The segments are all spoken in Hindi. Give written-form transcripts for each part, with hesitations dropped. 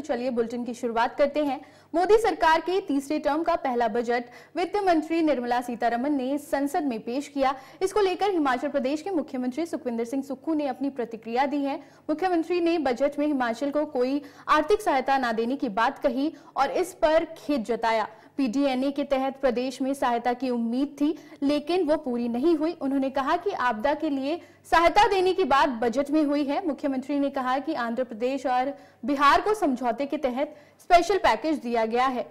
तो चलिए बुलेटिन की शुरुआत करते हैं। मोदी सरकार के तीसरे टर्म का पहला बजट वित्त मंत्री निर्मला सीतारमण ने संसद में पेश किया। इसको लेकर हिमाचल प्रदेश के मुख्यमंत्री सुखविंदर सिंह सुक्खू ने अपनी प्रतिक्रिया दी है। मुख्यमंत्री ने बजट में हिमाचल को कोई आर्थिक सहायता न देने की बात कही और इस पर खेद जताया। पीडीएनए के तहत प्रदेश में सहायता की उम्मीद थी, लेकिन वो पूरी नहीं हुई। उन्होंने कहा कि आपदा के लिए सहायता देने की बात बजट में हुई है। मुख्यमंत्री ने कहा कि आंध्र प्रदेश और बिहार को समझौते के तहत स्पेशल पैकेज दिया गया है।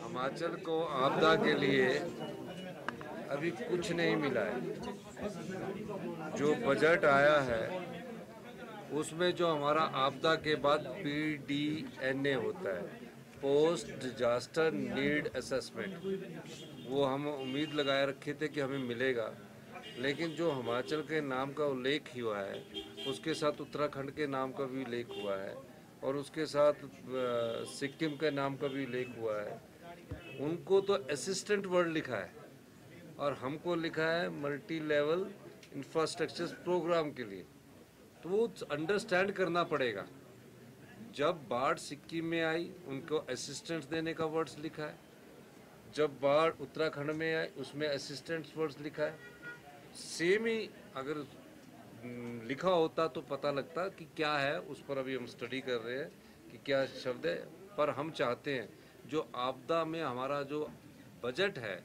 हिमाचल को आपदा के लिए अभी कुछ नहीं मिला है। जो बजट आया है उसमें जो हमारा आपदा के बाद पीडीएनए होता है, पोस्ट डिजास्टर नीड असेसमेंट, वो हम उम्मीद लगाए रखे थे कि हमें मिलेगा, लेकिन जो हिमाचल के नाम का उल्लेख हुआ है उसके साथ उत्तराखंड के नाम का भी उल्लेख हुआ है और उसके साथ सिक्किम के नाम का भी उल्लेख हुआ है। उनको तो असिस्टेंट वर्ड लिखा है और हमको लिखा है मल्टी लेवल इंफ्रास्ट्रक्चर प्रोग्राम के लिए। तो वो अंडरस्टैंड करना पड़ेगा। जब बाढ़ सिक्किम में आई उनको असिस्टेंट्स देने का वर्ड्स लिखा है, जब बाढ़ उत्तराखंड में आई उसमें असिस्टेंट्स वर्ड्स लिखा है। सेम ही अगर लिखा होता तो पता लगता कि क्या है। उस पर अभी हम स्टडी कर रहे हैं कि क्या शब्द है, पर हम चाहते हैं जो आपदा में हमारा जो बजट है,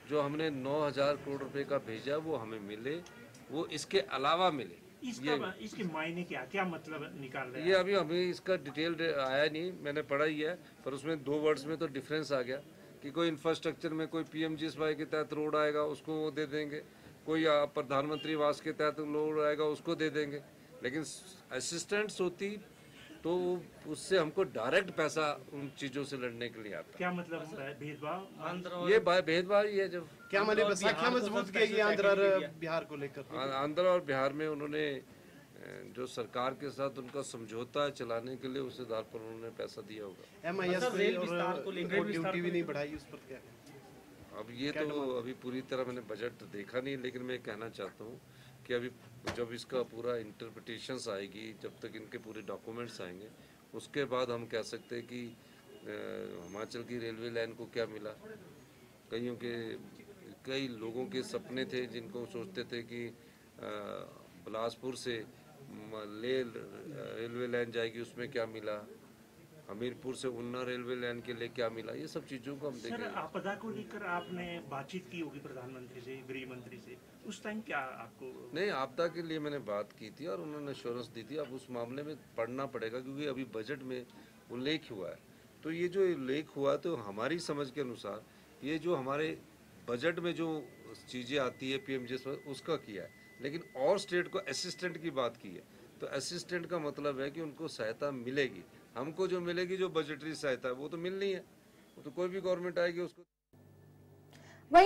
जो हमने 9,000 करोड़ रुपए का भेजा, वो हमें मिले, वो इसके अलावा मिले। इसके मायने क्या मतलब निकाल रहे हैं? ये अभी हमें इसका डिटेल आया नहीं, मैंने पढ़ा ही है, पर उसमें 2 वर्ड्स में तो डिफरेंस आ गया कि कोई इंफ्रास्ट्रक्चर में कोई पीएमजीएसवाई के तहत रोड आएगा उसको वो दे देंगे, कोई प्रधानमंत्री आवास के तहत रोड आएगा उसको दे देंगे, लेकिन असिस्टेंट्स होती तो उससे हमको डायरेक्ट पैसा उन चीजों से लड़ने के लिए आता। क्या मतलब भेदभाव? ये भेदभाव ही है। जब क्या मजबूत किएगी आंध्र और बिहार को लेकर? आंध्र और बिहार में उन्होंने जो सरकार के साथ उनका समझौता चलाने के लिए उस आधार पर उन्होंने पैसा दिया होगा। MIS को ड्यूटी भी नहीं बढ़ाई, उस पर क्या? अब ये तो अभी पूरी तरह मैंने बजट देखा नहीं, लेकिन मैं कहना चाहता हूँ कि अभी जब इसका पूरा इंटरप्रिटेशंस आएगी, जब तक इनके पूरे डॉक्यूमेंट्स आएंगे, उसके बाद हम कह सकते हैं कि हिमाचल की रेलवे लाइन को क्या मिला। कई लोगों के सपने थे जिनको सोचते थे कि बिलासपुर से रेलवे लाइन जाएगी, उसमें क्या मिला। हमीरपुर से उन्ना रेलवे लाइन के लिए क्या मिला। ये सब चीज़ों को हम देखेंगे। सर, आपदा को लेकर आपने बातचीत की होगी प्रधानमंत्री से, गृह मंत्री से, उस टाइम क्या आपको? नहीं, आपदा के लिए मैंने बात की थी और उन्होंने एश्योरेंस दी थी। अब उस मामले में पढ़ना पड़ेगा क्योंकि अभी बजट में उल्लेख हुआ है। तो ये जो उल्लेख हुआ तो हमारी समझ के अनुसार ये जो हमारे बजट में जो चीज़ें आती है पीएमजीएसवाई उसका किया है, लेकिन और स्टेट को असिस्टेंट की बात की है। तो असिस्टेंट का मतलब है कि उनको सहायता मिलेगी। हमको जो मिलेगी जो बजटरी सहायता है वो तो मिलनी है, वो तो कोई भी गवर्नमेंट आएगी उसको